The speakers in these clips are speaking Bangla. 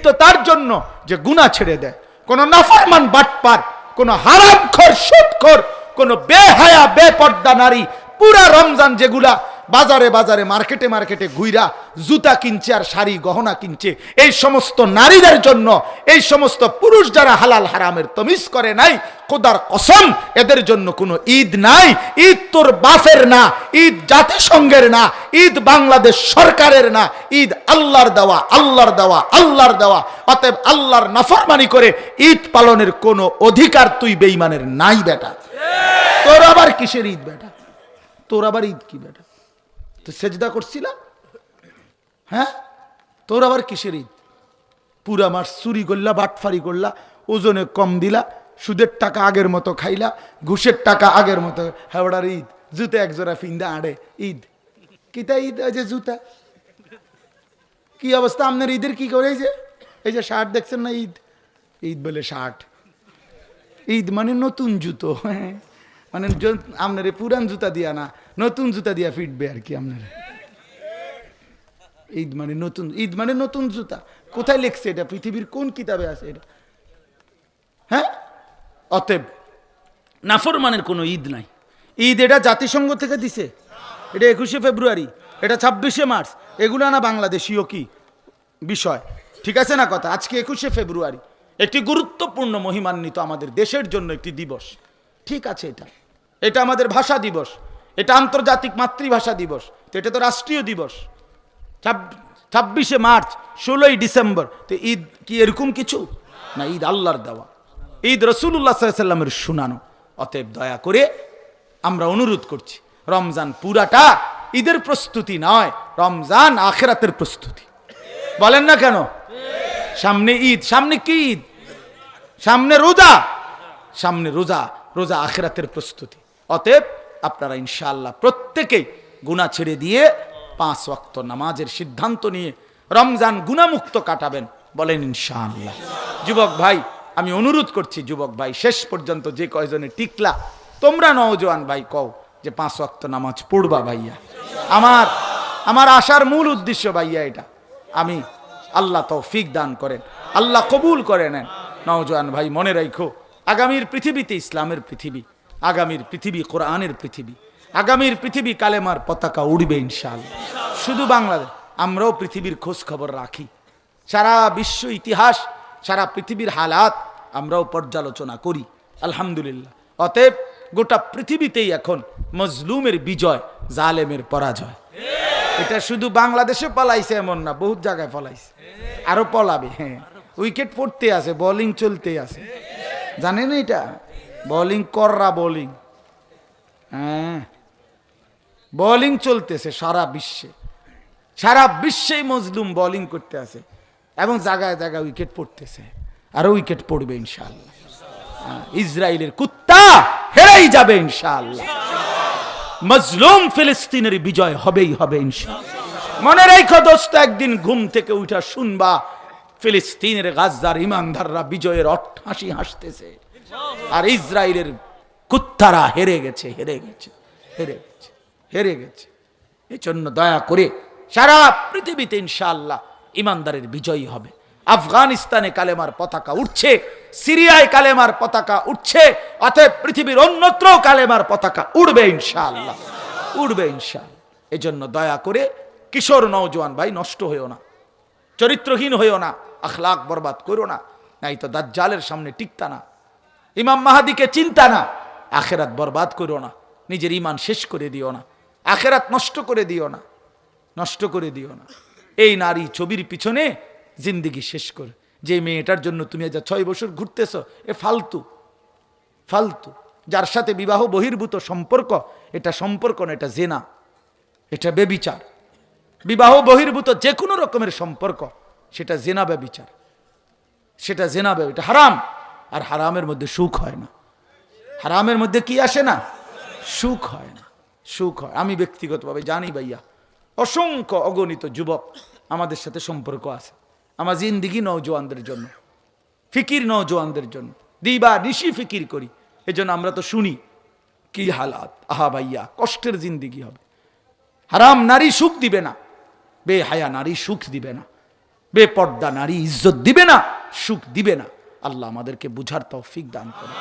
তো তার জন্য যে গুনাহ ছেড়ে দেয়। কোন নাফরমান বাটপার, কোন হারামখোর, সুদখোর, কোন বেহায়া বেপর্দা নারী পুরা রমজান যেগুলা বাজারে বাজারে মার্কেটে মার্কেটে ঘুইরা জুতা কিনছে আর শাড়ি গহনা কিনছে, এই সমস্ত নারীদের জন্য, এই সমস্ত পুরুষ যারা হালাল হারামের তমিজ করে নাই, খোদার কসম এদের জন্য কোনো ঈদ নাই। ঈদ তোর বাপের না, ঈদ জাতিসংঘের না, ঈদ বাংলাদেশ সরকারের না, ঈদ আল্লাহর দেওয়া, আল্লাহর দেওয়া, আল্লাহর দেওয়া। অতএব আল্লাহর নাফরমানি করে ঈদ পালনের কোনো অধিকার তুই বেঈমানের নাই বেটা। তোর আবার কিসের ঈদ বেটা? তোর আবার ঈদ কি বেটা? তো সেজদা করছিলা? হ্যাঁ, তোর আবার কিসের ঈদ? পুরা মাস চুরি করলা, বাটফারি করলা, ওজনে কম দিলা, সুদের টাকা আগের মতো খাইলা, ঘুষের টাকা আগের মতো। হাওড়ার ঈদ, জুতা একজোড়া ফিন্দা আড়ে ঈদ। কিতা ঈদ? ওই যে জুতা। কি অবস্থা আপনার ঈদের? কি করে এই যে শার্ট দেখছেন না, ঈদ ঈদ বলে শার্ট। ঈদ মানে নতুন জুতো, মানে আপনার পুরান জুতা দিয়া না, নতুন জুতা দিয়া ফিটবে আর কি আপনার। ঈদ মানে নতুন, ঈদ মানে নতুন জুতা। কোথায় লেখছে এটা? পৃথিবীর কোন কিতাবে আছে এটা? হ্যাঁ, অতএব নাফরমানের কোনো ঈদ নাই। ঈদ এটা জাতিসংঘ থেকে দিছে, এটা 21শে ফেব্রুয়ারি, এটা 26শে মার্চ, এগুলো না বাংলাদেশীয় কি বিষয়, ঠিক আছে না কথা? আজকে 21শে ফেব্রুয়ারি, একটি গুরুত্বপূর্ণ মহিমান্বিত আমাদের দেশের জন্য একটি দিবস, ঠিক আছে? এটা আমাদের ভাষা দিবস, এটা আন্তর্জাতিক মাতৃভাষা দিবস, তো এটা তো রাষ্ট্রীয় দিবস। 26শে মার্চ, 16ই ডিসেম্বর, তো ঈদ কি এরকম কিছু না? ঈদ আল্লাহর দেওয়া, ঈদ রাসূলুল্লাহ সাল্লাল্লাহু আলাইহি ওয়াসাল্লামের শুনানো। অতএব দয়া করে আমরা অনুরোধ করছি, রমজান পুরাটা ঈদের প্রস্তুতি নয়, রমজান আখিরাতের প্রস্তুতি। বলেন না কেন? সামনে ঈদ, সামনে কি ঈদ? সামনে রোজা, সামনে রোজা, রোজা আখিরাতের প্রস্তুতি। অতএব আপনারা ইনশাআল্লাহ প্রত্যেকেই গুনাহ ছেড়ে দিয়ে 5 ওয়াক্ত নামাজের সিদ্ধান্ত নিয়ে রমজান গুনাহমুক্ত কাটাবেন। বলেন ইনশাআল্লাহ। যুবক ভাই, আমি অনুরোধ করছি, যুবক ভাই শেষ পর্যন্ত যে কয়জনে টিকলা, তোমরা নওজোয়ান ভাই কও যে 5 ওয়াক্ত নামাজ পড়বা ভাইয়া। আমার আসার মূল উদ্দেশ্য ভাইয়া এটা। আমি আল্লাহ তৌফিক দান করেন, আল্লাহ কবুল করে নেন। নওজোয়ান ভাই মনে রাখো, আগামীর পৃথিবীতে ইসলামের পৃথিবী, আগামীর পৃথিবী কোরআনের পৃথিবী, আগামীর পৃথিবী কালেমার পতাকা উড়বে ইনশাআল্লাহ। শুধু বাংলাদেশ, আমরাও পৃথিবীর খোঁজ খবর রাখি, সারা বিশ্ব ইতিহাস, সারা পৃথিবীর হালাত আমরাও পর্যালোচনা করি, আলহামদুলিল্লাহ। অতএব গোটা পৃথিবীতেই এখন মজলুমের বিজয়, জালেমের পরাজয়। এটা শুধু বাংলাদেশে পলাইছে এমন না, বহুত জায়গায় পলাইছে, আরো পলাবে। হ্যাঁ, উইকেট পড়তে আছে, বোলিং চলতে আছে, জানেন এটা? বোলিং কররা বোলিং, হ্যাঁ বোলিং চলতেছে সারা বিশ্বে, সারা বিশ্বেই মজলুম বোলিং করতে আছে এবং জায়গায় জায়গায় উইকেট পড়তেছে, আরো উইকেট পড়বে ইনশাআল্লাহ। ইসরায়েলের কুত্তা হেরেই যাবে ইনশাআল্লাহ। মজলুম ফিলিস্তিনের বিজয় হবেই হবে ইনশাআল্লাহ। মনে রেখো দোস্ত, একদিন ঘুম থেকে উঠা শুনবা ফিলিস্তিনের গাজার ইমানদাররা বিজয়ের অট্টহাসি হাসতেছে, আর ইসরায়েলের কুত্তারা হেরে গেছে, হেরে গেছে, হেরে গেছে, হেরে গেছে। এজন্য দয়া করে সারা পৃথিবীতে ইনশাআল্লাহ ইমানদারের বিজয়ী হবে। আফগানিস্তানে কালেমার পতাকা উঠছে, সিরিয়ায় কালেমার পতাকা উঠছে, অতএব পৃথিবীর অন্যত্র কালেমার পতাকা উড়বে ইনশাআল্লাহ, উড়বে ইনশাআল্লাহ। এজন্য দয়া করে কিশোর নওজোয়ান ভাই নষ্ট হইও না, চরিত্রহীন হইও না, আখলাক বরবাদ করো না, নাই তো দাজ্জালের সামনে টিকতা না, ইমাম মাহাদিকে চিন্তা না, আখেরাত বরবাদ করো না, নিজের ঈমান শেষ করে দিও না, আখেরাত নষ্ট করে দিও না, নষ্ট করে দিও না। এই নারী ছবির পিছনে জিন্দেগি শেষ করে, যে মেয়েটার জন্য তুমি আজ 6 বছর ঘুরতেছ, এ ফালতু, ফালতু। যার সাথে বিবাহ বহির্ভূত সম্পর্ক, এটা সম্পর্ক না, এটা জেনা, এটা বেবিচার। বিবাহ বহির্ভূত যে কোনো রকমের সম্পর্ক, সেটা জেনা বেবিচার, সেটা জেনা বে, এটা হারাম। আর হারামের মধ্যে সুখ হয় না, হারামের মধ্যে কি আসে না? সুখ হয় না, সুখ হয়। আমি ব্যক্তিগতভাবে জানি ভাইয়া, অসংখ্য অগণিত যুবক আমাদের সাথে সম্পর্ক আছে, আমার জিন্দিগি নওজোয়ানদের জন্য, ফিকির নওজোয়ানদের জন্য, দিবা নিশি ফিকির করি। এজন্য আমরা তো শুনি কি হালাত, আহা ভাইয়া কষ্টের জিন্দিগি হবে। হারাম নারী সুখ দিবে না, বেহায়া নারী সুখ দিবে না, বেপর্দা নারী ইজ্জত দিবে না, সুখ দিবে না। আল্লাহ আমাদেরকে বুঝার তৌফিক দান করেন,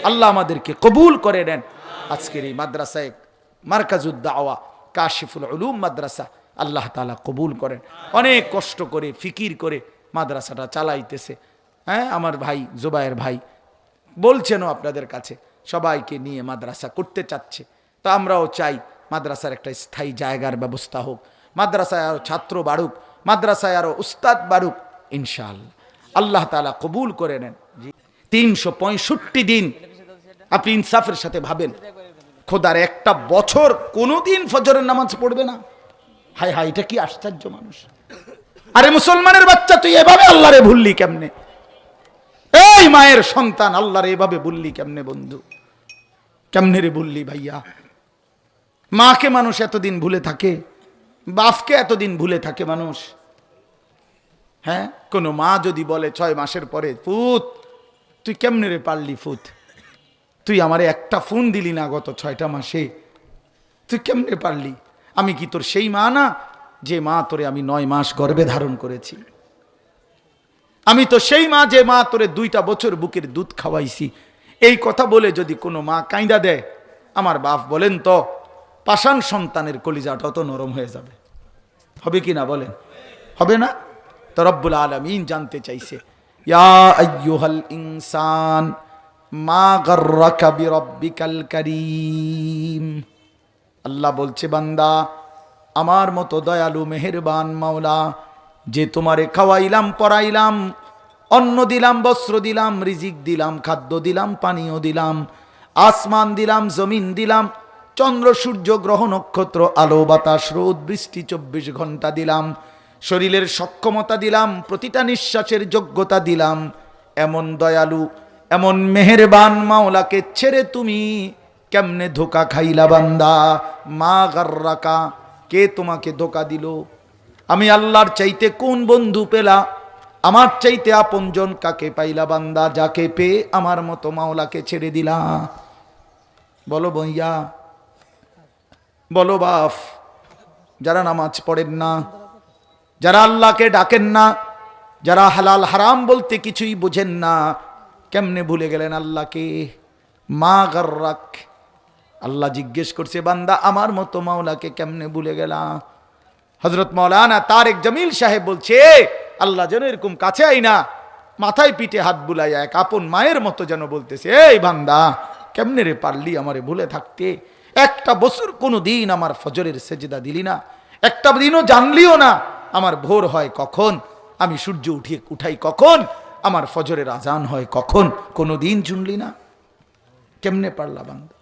আল্লাহ আমাদেরকে কবুল করে নেন। আজকের এই মাদ্রাসায় মারকাজুদ দাওয়া কাশিফুল উলুম মাদ্রাসা আল্লাহ তাআলা কবুল করেন। অনেক কষ্ট করে ফিকির করে মাদ্রাসাটা চালাইতেছে। হ্যাঁ, আমার ভাই জুবায়ের ভাই বলছেনও আপনাদের কাছে, সবাইকে নিয়ে মাদ্রাসা করতে চাচ্ছে। তা আমরাও চাই মাদ্রাসার একটা স্থায়ী জায়গার ব্যবস্থা হোক, মাদ্রাসায় আরও ছাত্র বাড়ুক, মাদ্রাসায় আরও উস্তাদ বাড়ুক ইনশাআল্লাহ। আল্লাহ তাআলা কবুল করে নেন। 365 দিন আপনি ইনসাফের সাথে ভাবেন, খোদার একটা বছর কোনোদিন ফজরের নামাজ পড়বে না? হায় হায়, এটা কি আশ্চর্য মানুষ! আরে মুসলমানের বাচ্চা, তুই এভাবে আল্লাহরে ভুললি কেমনে? এই মায়ের সন্তান, আল্লাহরে এভাবে ভুললি কেমনে বন্ধু? কেমনে রে ভুললি ভাইয়া? মাকে মানুষ এতদিন ভুলে থাকে, বাপকে এতদিন ভুলে থাকে মানুষ। হ্যাঁ, কোনো মা যদি বলে 6 মাসের পরে, ফুত তুই কেমনে রে পারলি ফুত, তুই আমারে একটা ফোন দিলি না গত 6টা মাসে, তুই কেমনে পারলি? আমি কি তোর সেই মা না যে মা তোরে আমি 9 মাস গর্ভে ধারণ করেছি? আমি তো সেই মা যে মা তোরে 2টা বছর বুকের দুধ খাওয়াইছি। এই কথা বলে যদি কোনো মা কাঁদা দেয়, আমার বাপ বলেন তো পাষাণ সন্তানের কলিজাটা তো নরম হয়ে যাবে, হবে কি না বলেন? হবে না? তো রব্বুল আলামিন জানতে চাইছে, ইয়া আইয়ুহাল ইনসান মা গাররাকা বিরব্বিকাল কারীম। আল্লাহ বলছে, বান্দা আমার মতো দয়ালু মেহেরবান মাওলা, যে তোমারে খাওয়াইলাম, পরাইলাম, অন্ন দিলাম, বস্ত্র দিলাম, রিজিক দিলাম, খাদ্য দিলাম, পানীয় দিলাম, আসমান দিলাম, জমিন দিলাম, চন্দ্র সূর্য গ্রহ নক্ষত্র, আলো বাতাস রোদ বৃষ্টি 24 ঘন্টা দিলাম, শরীরের সক্ষমতা দিলাম, প্রতিটা নিঃশ্বাসের যোগ্যতা দিলাম। এমন দয়ালু, এমন মেহেরবান মাওলাকে ছেড়ে তুমি কেমনে ধোকা খাইলা বান্দা? মা গাররাকা, কে তোমাকে ধোকা দিল? আমি আল্লাহর চাইতে কোন বন্ধু পেলা? আমার চাইতে আপনজন কাকে পাইলা বান্দা, যাকে পেয়ে আমার মতো মাওলাকে ছেড়ে দিলা? বলো ভাইয়া, বলো বাপ, যারা নামাজ পড়েন না, যারা আল্লাহকে ডাকেন না, যারা হালাল হারাম বলতে কিছুই বোঝেন না, কেমনে ভুলে গেলেন আল্লাহকে? মা গাররাক, আল্লাহ জিজ্ঞেস করছে, বান্দা আমার মতো মাওলাকে কেমনে ভুলে গেলা? হযরত মাওলানা তারেক জামিল সাহেব বলছে, আল্লাহ যেন এরকম কাছে আইনা মাথায় পিঠে হাত বুলাইয়া এক আপন মায়ের মতো যেন বলতেছে, এই বান্দা কেমনে রে পারলি আমারে ভুলে থাকতে? একটা বছর কোনো দিন আমার ফজরের সেজদা দিলি না, একটা দিনও জানলিও না আমার ভোর হয় কখন, আমি সূর্য উঠাই কখন, আমার ফজরের আজান হয় কখন, কোনো দিন শুনলি না? কেমনে পারলা বান্দা?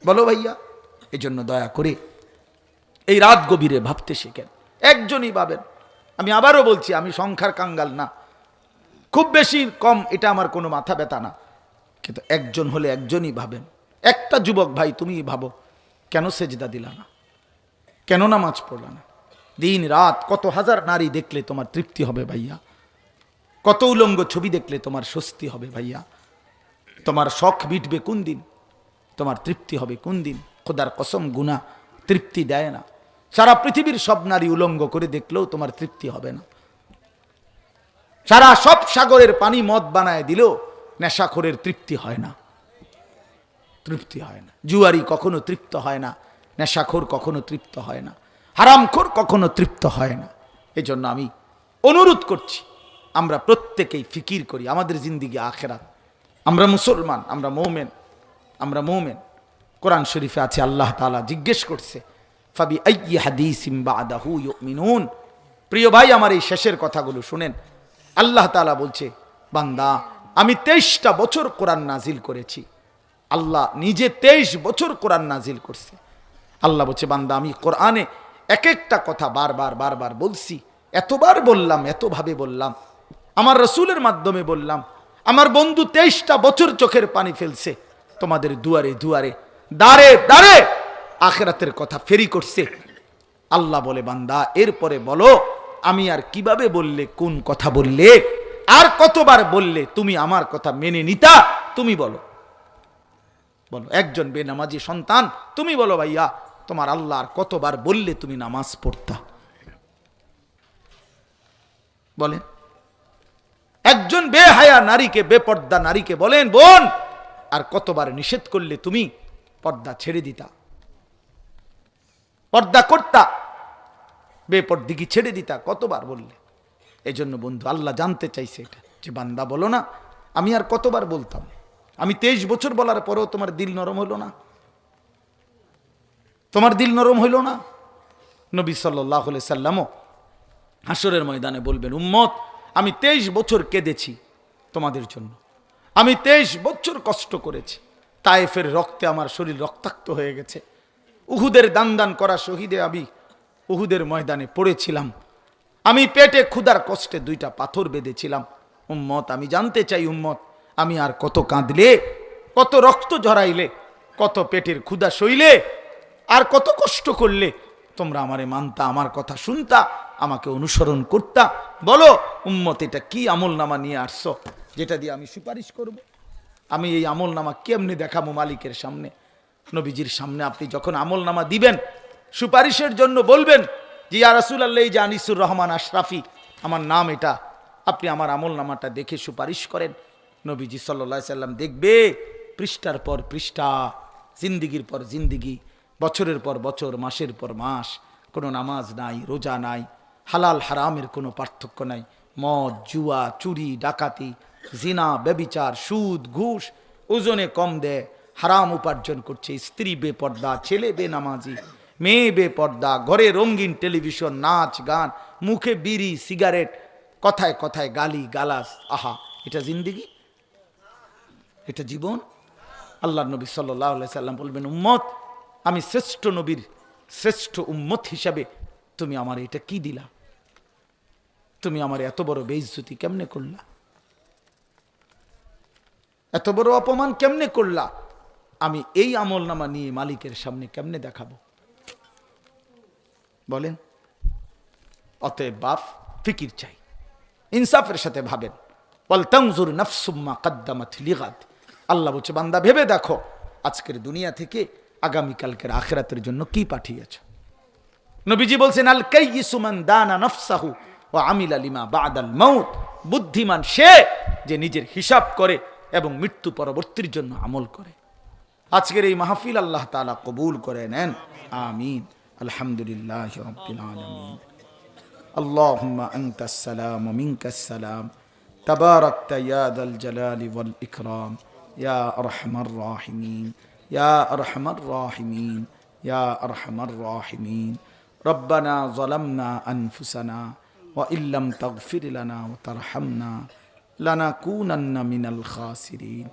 বলো ভাইয়া। এই জন্য দয়া করে এই রাত গভীরে ভাবতে শেখেন। একজনই ভাবেন, আমি আবারও বলছি, আমি সংখ্যার কাঙ্গাল না, খুব বেশি কম এটা আমার কোনো মাথা ব্যথা না, কিন্তু একজন হলে একজনই ভাবেন। একটা যুবক ভাই তুমি ভাবো, কেন সেজদা দিলা না? কেন নামাজ পড়লা না? দিন রাত কত হাজার নারী দেখলে তোমার তৃপ্তি হবে ভাইয়া? কত উলঙ্গ ছবি দেখলে তোমার স্বস্তি হবে ভাইয়া? তোমার শখ মিটবে কোন দিন? তোমার তৃপ্তি হবে কোন দিন? খোদার কসম, গুনাহ তৃপ্তি দেয় না। সারা পৃথিবীর সব নারী উলঙ্গ করে দেখলেও তোমার তৃপ্তি হবে না। সারা সব সাগরের পানি মদ বানায় দিলেও নেশাখোরের তৃপ্তি হয় না, তৃপ্তি হয় না। জুয়ারি কখনো তৃপ্ত হয় না, নেশাখোর কখনো তৃপ্ত হয় না, হারামখোর কখনো তৃপ্ত হয় না। এই জন্য আমি অনুরোধ করছি, আমরা প্রত্যেকেই ফিকির করি আমাদের জিন্দিগি আখেরাত। আমরা মুসলমান, আমরা মুমিন, আমরা মুমিন। কোরআন শরীফে আছে, আল্লাহ তাআলা জিজ্ঞেস করছে, ফাবি আইয়ি হাদিসিম বাদাহু ইউমিনুন। প্রিয় ভাই, আমার এই শেষের কথাগুলো শুনেন। আল্লাহ তাআলা বলছে, বান্দা আমি 23টা বছর কোরআন নাজিল করেছি। আল্লাহ নিজে 23 বছর কোরআন নাজিল করছে। আল্লাহ বলছে, বান্দা আমি কোরআনে এক একটা কথা বারবার বারবার বলছি, এতবার বললাম, এতভাবে বললাম, আমার রসুলের মাধ্যমে বললাম। আমার বন্ধু 23টা বছর চোখের পানি ফেলছে, তোমাদের দুয়ারে দুয়ারে, দাঁড়ে দাঁড়ে আখিরাতের কথা ফেরি করছে। আল্লাহ বলে, বান্দা এরপরে বলো আমি আর কিভাবে বললে, কোন কথা বললে, আর কতবার বললে তুমি আমার কথা মেনে নিতা? তুমি বলো, বলো। একজন বেনামাজি সন্তান, তুমি বলো ভাইয়া, তোমার আল্লাহ আর কতবার বললে তুমি নামাজ পড়তা? বলেন, একজন বেহায়া নারীকে, বেপর্দা নারীকে বলেন, বোন, আর কতবার নিষেধ করলে তুমি পর্দা ছেড়ে দিতা, পর্দা করতা, বেপর্দিকে ছেড়ে দিতা, কতবার বললে? এই জন্য বন্ধু, আল্লাহ জানতে চাইছে এটা, যে বান্দা বলো না, আমি আর কতবার বলতাম? আমি 23 বছর বলার পরেও তোমার দিল নরম হইল না? তোমার দিল নরম হইল না? নবী সাল্লাল্লাহু আলাইহি সাল্লামও হাসরের ময়দানে বলবেন, উম্মত, আমি 23 বছর কেঁদেছি তোমাদের জন্য, আমি 23 বছর কষ্ট করেছি, তায়েফের রক্তে আমার শরীর রক্তাক্ত হয়ে গেছে, উহুদের দান দান করা শহীদে আমি উহুদের ময়দানে পড়েছিলাম, আমি পেটে ক্ষুধার কষ্টে 2টা পাথর বেঁধেছিলাম। উম্মত, আমি জানতে চাই, উম্মত, আমি আর কত কাঁদলে, কত রক্ত ঝরাইলে, কত পেটের ক্ষুধা সইলে, আর কত কষ্ট করলে তোমরা আমারে মানতা, আমার কথা শুনতা, আমাকে অনুসরণ করতা? বলো উম্মত, এটা কি আমল নামা নিয়ে আসছো যেটা দিয়ে আমি সুপারিশ করব? আমি এই আমল নামা কেমনি দেখাবো মালিকের সামনে? নবীজির সামনে আপনি যখন আমল নামা দিবেন, সুপারিশের জন্য বলবেন যে ইয়া রাসূলুল্লাহ, এই যে আনিসুর রহমান আশরাফি, আমার নাম এটা, আপনি আমার আমল নামাটা দেখে সুপারিশ করেন। নবীজি সাল্লাল্লাহু আলাইহি সাল্লাম দেখবে পৃষ্ঠার পর পৃষ্ঠা, জিন্দিগির পর জিন্দিগি, বছরের পর বছর, মাসের পর মাস, কোনো নামাজ নাই, রোজা নাই, হালাল হারামের কোনো পার্থক্য নাই, মদ, জুয়া, চুরি, ডাকাতি, জিনা, ব্যভিচার, সুদ, ঘুষ, ওজনে কম দেয়, হারাম উপার্জন করছে, স্ত্রী বেপর্দা, ছেলে বেনামাজি, মেয়ে বেপর্দা, ঘরে রঙিন টেলিভিশন, নাচ গান, মুখে বিড়ি সিগারেট, কথায় কথায় গালি গালাস। আহা, এটা জিন্দিগি? এটা জীবন? আল্লাহর নবী সাল্লাল্লাহু আলাইহি সাল্লাম বলবেন, উম্মত, আমি শ্রেষ্ঠ নবীর শ্রেষ্ঠ উম্মত হিসাবে তুমি আমার এটা কি দিলা? তুমি আমার এত বড় বেইজ্জতি কেমনে করলা? এত বড় অপমান কেমনে করলা? আমি এই আমল নামা নিয়ে মালিকের সামনে কেমনে দেখাবো? বলেন। অতএব বাপ, ফিকির চাই, ইনসাফের সাথে ভাবেন। ওয়ালতানজুর নাফসুম মা কদ্দামাত লিগাদ। আল্লাহ বলছে, বান্দা ভেবে দেখো আজকের দুনিয়া থেকে আগামীকালকের আখিরাতের জন্য কি পাঠিয়েছো। নবীজি বলছেন, আল কাইয়িসু মান দানা নাফসাহু ওয়া আমিলা লিমা বাদাল মাউত। বুদ্ধিমান সে যে নিজের হিসাব করে এবং মৃত্যু পরবর্তীর জন্য আমল করে। আজকের এই মাহফিল আল্লাহ তাআলা কবুল করে নেন, আমিন। আলহামদুলিল্লাহি রাব্বিল আলামিন। আল্লাহুম্মা আনতাস সালাম ওয়া মিনকাস সালাম, তাবারাকতা ইয়া যাল জালালি ওয়াল ইকরাম, ইয়া আরহামার রাহিমিন, ইয়া আরহামার রাহিমিন, ইয়া আরহামার রাহিমিন। রব্বানা যালামনা আনফুসানা ওয়া ইল্লাম তাগফির লানা ওয়া তারহামনা লানাকুনান্না মিনাল খাসিরিন।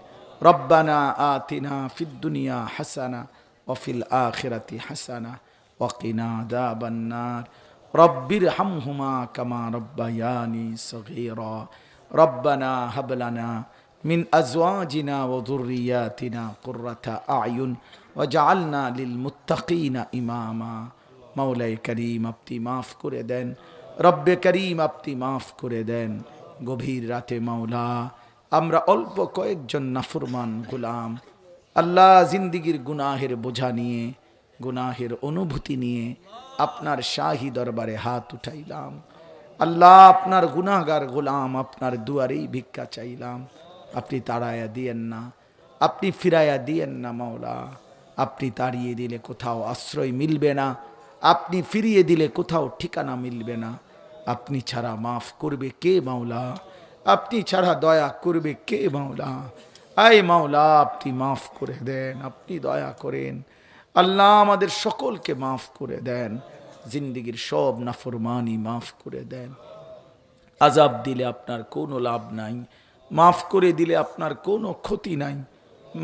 রব্বানা আতিনা ফিদ দুনিয়া হাসানা ওয়া ফিল আখিরাতি হাসানা ওয়া কিনা আযাবান নার। রব্বিরহামহুমা কামা রব্বায়ানি সগীরা। রব্বানা হাব লানা মিন আজওয়াজিনা ওয়া যুররিয়াতিনা কুররাতা আয়ুন ওয়াজআলনা লিল মুত্তাকিনা ইমামা। মাওলায়ে করিম, আপনি মাফ করে দেন। রব্বে করিম, আপনি মাফ করে দেন। গভীর রাতে মাওলা, আমরা অল্প কয়েকজন নাফরমান গোলাম, আল্লাহ, জিন্দিগির গুনাহের বোঝা নিয়ে, গুনাহের অনুভূতি নিয়ে আপনার শাহী দরবারে হাত উঠাইলাম। আল্লাহ, আপনার গুনাহগার গোলাম, আপনার দুয়ারেই ভিক্ষা চাইলাম। আপনি তাড়াইয়া দিয়েন না, আপনি ফিরাইয়া দিয়েন না মাওলা। আপনি তাড়িয়ে দিলে কোথাও আশ্রয় মিলবে না, আপনি ফিরিয়ে দিলে কোথাও ঠিকানা মিলবে না। আপনি ছাড়া মাফ করবে কে মাওলা? আপনি ছাড়া দয়া করবে কে মাওলা? আয় মাওলা, আপনি মাফ করে দেন, আপনি দয়া করেন। আল্লাহ, আমাদের সকলকে মাফ করে দেন, জিন্দিগির সব নাফরমানি মাফ করে দেন। আজাব দিলে আপনার কোনো লাভ নাই, মাফ করে দিলে আপনার কোনো ক্ষতি নাই।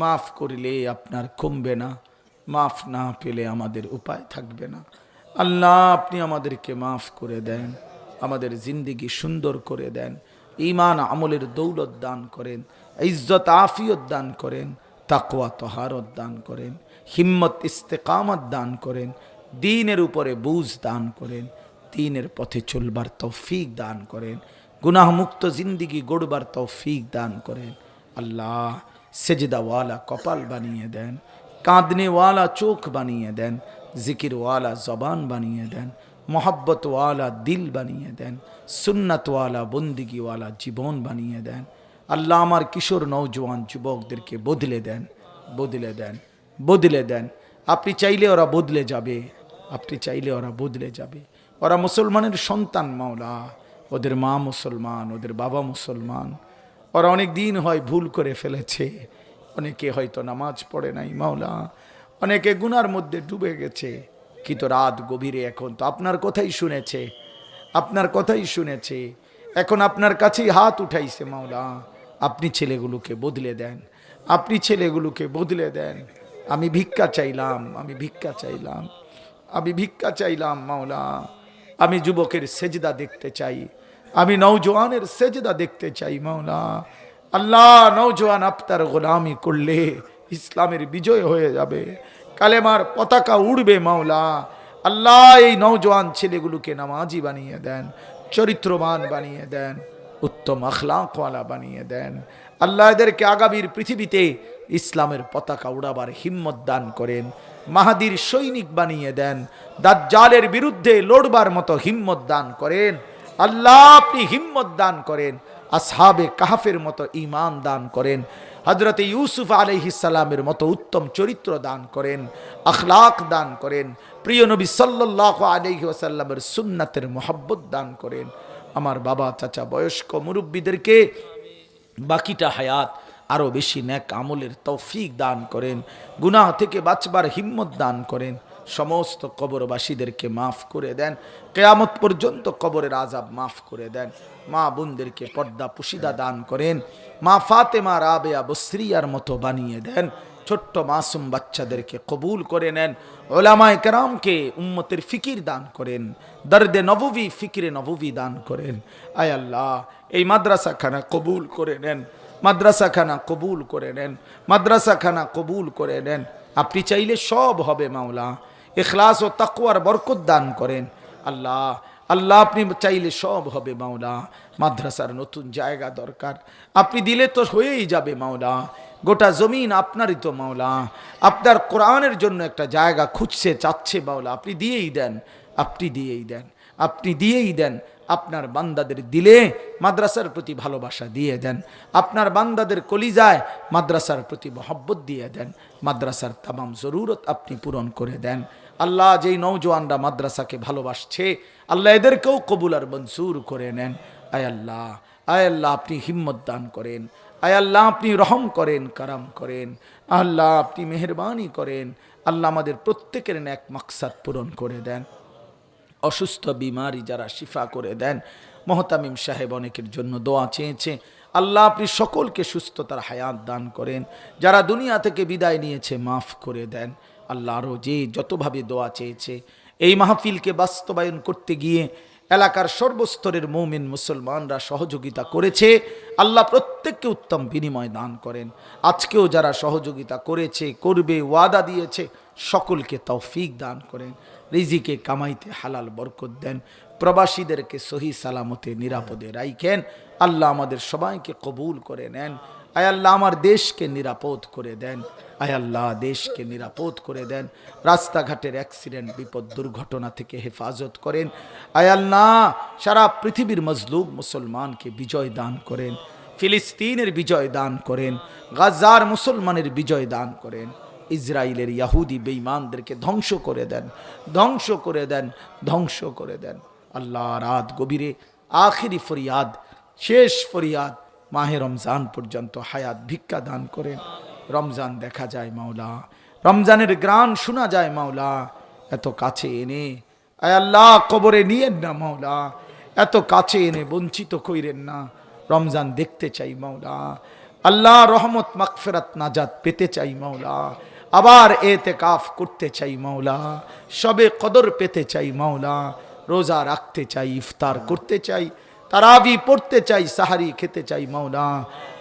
মাফ করলে আপনার কমবে না, মাফ না পেলে আমাদের উপায় থাকবে না। আল্লাহ, আপনি আমাদেরকে মাফ করে দেন, আমাদের জিন্দিগি সুন্দর করে দেন, ঈমান আমলের দৌলত দান করেন, ইজ্জত আফিয়ত দান করেন, তাকওয়া তহারত দান করেন, হিম্মত ইস্তেকামত দান করেন, দ্বীনের উপরে বুঝ দান করেন, দ্বীনের পথে চলবার তৌফিক দান করেন, গুনাহমুক্ত জিন্দিগি গড়বার তৌফিক দান করেন। আল্লাহ, সেজদাওয়ালা কপাল বানিয়ে দেন, কাঁদনেওয়ালা চোখ বানিয়ে দেন, জিকিরওয়ালা জবান বানিয়ে দেন, মোহাব্বতওয়ালা দিল বানিয়ে দেন, সুন্নাতওয়ালা বন্দিগিওয়ালা জীবন বানিয়ে দেন। আল্লাহ আমার কিশোর নওজোয়ান যুবকদেরকে বদলে দেন, বদলে দেন, বদলে দেন। আপনি চাইলে ওরা বদলে যাবে, আপনি চাইলে ওরা বদলে যাবে। ওরা মুসলমানের সন্তান মাওলা, ওদের মা মুসলমান, ওদের বাবা মুসলমান। ওরা অনেক দিন হয় ভুল করে ফেলেছে, অনেকে হয়তো নামাজ পড়ে নাই মাওলা, অনেকে গুনার মধ্যে ডুবে গেছে, কিন্তু রাত গভীরে এখন তো আপনার কথাই শুনেছে, আপনার কথাই শুনেছে, এখন আপনার কাছেই হাত উঠাইছে মাওলা। আপনি ছেলেগুলোকে বদলে দেন, আপনি ছেলেগুলোকে বদলে দেন। আমি ভিক্ষা চাইলাম, আমি ভিক্ষা চাইলাম, আমি ভিক্ষা চাইলাম মাওলা। আমি যুবকের সেজদা দেখতে চাই, আমি নওজোয়ানের সেজদা দেখতে চাই মাওলা। আল্লাহ, নওজোয়ান আপনার গোলামি করলে ইসলামের বিজয় হয়ে যাবে, কালেমার পতাকা উড়বে মাওলা। আল্লাহ, এই নওজোয়ান ছেলেগুলোকে নামাজি বানিয়ে দেন, চরিত্রবান বানিয়ে দেন, উত্তম আখলাকওয়ালা বানিয়ে দেন। আল্লাহ, এদেরকে আগামীর পৃথিবীতে ইসলামের পতাকা উড়াবার হিম্মত দান করেন, মাহাদির সৈনিক বানিয়ে দেন, দাজ্জালের বিরুদ্ধে লড়বার মতো হিম্মত দান করেন। আল্লাহ, আপনি হিম্মত দান করেন, আসহাবে কাহাফের মতো ঈমান দান করেন, হযরতে ইউসুফ আলাইহিস সালামের মতো উত্তম চরিত্র দান করেন, আখলাক দান করেন, প্রিয় নবী সাল্লাল্লাহু আলাইহি ওয়াসাল্লামের সুন্নাতের মহব্বত দান করেন। আমার বাবা, চাচা, বয়স্ক মুরব্বীদেরকে বাকিটা হায়াত আরও বেশি নেক আমলের তৌফিক দান করেন, গুনাহ থেকে বাঁচবার হিম্মত দান করেন। সমস্ত কবরবাসীদেরকে মাফ করে দেন, কিয়ামত পর্যন্ত কবরের আযাব মাফ করে দেন। মা বোনদেরকে পর্দা পুশিদা দান করেন, মা ফাতেমা রাবেয়া বসরিয়ার মতো বানিয়ে দেন। ছোট্ট মাসুম বাচ্চাদেরকে কবুল করে নেন। উলামায়ে কেরামকে উম্মতের ফিকির দান করেন, দর্দে নববী, ফিকিরে নববী দান করেন। আয় আল্লাহ, এই মাদ্রাসাখানা কবুল করে নেন, মাদ্রাসাখানা কবুল করে নেন, মাদ্রাসাখানা কবুল করে নেন। আপনি চাইলে সব হবে মাওলা, ইখলাস ও তাকওয়ার বরকত দান করেন। আল্লাহ, আল্লাহ, আপনি চাইলে সব হবে মাওলা। মাদ্রাসার নতুন জায়গা দরকার, আপনি দিলে তো হয়েই যাবে মাওলা। গোটা জমিন আপনারই তো মাওলা, আপনার কোরআনের জন্য একটা জায়গা খুঁজছে, চাচ্ছে মাওলা, আপনি দিয়েই দেন, আপনি দিয়েই দেন, আপনি দিয়েই দেন। আপনার বান্দাদের দিলে মাদ্রাসার প্রতি ভালোবাসা দিয়ে দেন, আপনার বান্দাদের কলিজায় মাদ্রাসার প্রতি মহব্বত দিয়ে দেন, মাদ্রাসার তামাম জরুরত আপনি পূরণ করে দেন। আল্লাহ, যেই নওজোয়ানরা মাদ্রাসাকে ভালোবাসছে, আল্লাহ এদেরকেও কবুল আর মনসুর করে নেন। আয় আল্লাহ, আয় আল্লাহ, আপনি হিম্মত দান করেন। আয় আল্লাহ, আপনি রহম করেন, কারাম করেন। আল্লাহ, আপনি মেহেরবানি করেন। আল্লাহ, আমাদের প্রত্যেকের নেক মাকসাদ পূরণ করে দেন। অসুস্থ বিমারি যারা শিফা করে দেন। মোহতামিম সাহেব অনেকের জন্য দোয়া চেয়েছে, আল্লাহ আপনি সকলকে সুস্থতার হায়াত দান করেন। যারা দুনিয়া থেকে বিদায় নিয়েছে মাফ করে দেন। আল্লাহ, আরও যে যতভাবে দোয়া চেয়েছে, এই মাহফিলকে বাস্তবায়ন করতে গিয়ে এলাকার সর্বস্তরের মুমিন মুসলমানরা সহযোগিতা করেছে, আল্লাহ প্রত্যেককে উত্তম বিনিময় দান করেন। আজকেও যারা সহযোগিতা করেছে, করবে, ওয়াদা দিয়েছে, সকলকে তৌফিক দান করেন। রিজিকে কামাইতে হালাল বরকত দেন। প্রবাসীদেরকে সহি সালামতে নিরাপদে রাখেন। আল্লাহ, আমাদের সবাইকে কবুল করে নেন। আয় আল্লাহ, আমার দেশকে নিরাপদ করে দেন। আয় আল্লাহ, দেশকে নিরাপদ করে দেন। রাস্তাঘাটের অ্যাক্সিডেন্ট, বিপদ, দুর্ঘটনা থেকে হেফাজত করেন। আয় আল্লাহ, সারা পৃথিবীর মজলুম মুসলমানকে বিজয় দান করেন। ফিলিস্তিনের বিজয় দান করেন। গাজার মুসলমানের বিজয় দান করেন। ইসরায়েলের ইয়াহুদি বেঈমানদেরকে ধ্বংস করে দেন, ধ্বংস করে দেন, ধ্বংস করে দেন। আল্লাহ, রাত গভীরে আখিরি ফরিয়াদ, শেষ ফরিয়াদ, মাহে রমজান পর্যন্ত হায়াত ভিক্ষা দান করেন। রমজান দেখা যায় মাওলা, রমজানের গ্রাণ শোনা যায় মাওলা। এত কাছে এনে আয় আল্লাহ কবরে নিয়েন না মাওলা, এত কাছে এনে বঞ্চিত কইরেন না। রমজান দেখতে চাই মাওলা। আল্লাহ, রহমত, মাগফিরাত, নাজাত পেতে চাই মাওলা। আবার এতেকাফ করতে চাই মাওলা। সবে কদর পেতে চাই মাওলা। রোজা রাখতে চাই, ইফতার করতে চাই, তারাবি পড়তে চাই, সাহারি খেতে চাই মাওলা।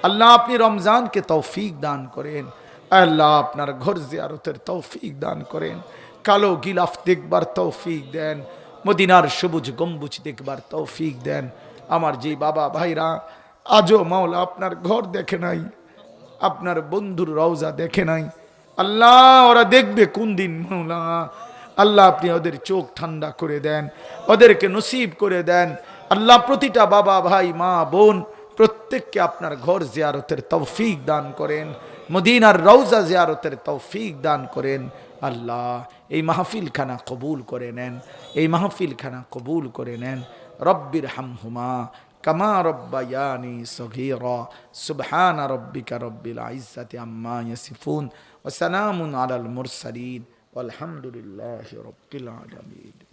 আল্লাহ, আপনি রমজানকে তৌফিক দান করেন। আল্লাহ, আপনার ঘর জিয়ারতের তৌফিক দান করেন। কালো গিলাফ দেখবার তৌফিক দেন। মদিনার সবুজ গম্বুজ দেখবার তৌফিক দেন। আমার যে বাবা ভাইরা আজও মাওলা আপনার ঘর দেখে নাই, আপনার বন্ধুর রওজা দেখে নাই, আল্লাহ ওরা দেখবে কোন দিন মাওলা। আল্লাহ আপনি ওদের চোখ ঠান্ডা করে দেন, ওদেরকে নসিব করে দেন। আল্লাহ প্রতিটা বাবা ভাই মা বোন প্রত্যেককে আপনার ঘর জিয়ারতের তৌফিক দান করেন, মদিনার রওজা জিয়ারতের তৌফিক দান করেন। আল্লাহ এই মাহফিলখানা কবুল করে নেন, এই মাহফিলখানা কবুল করে নেন। রব্বির হামহুমা কামা রব্বায়ানি সগীরা। সুবহানা রব্বিকা রব্বিল ইজ্জাতি আম্মা ইয়াসিফুন ওয়া সালামুন আলাল মুরসালিন ওয়ালহামদুলিল্লাহি রব্বিল আলামিন।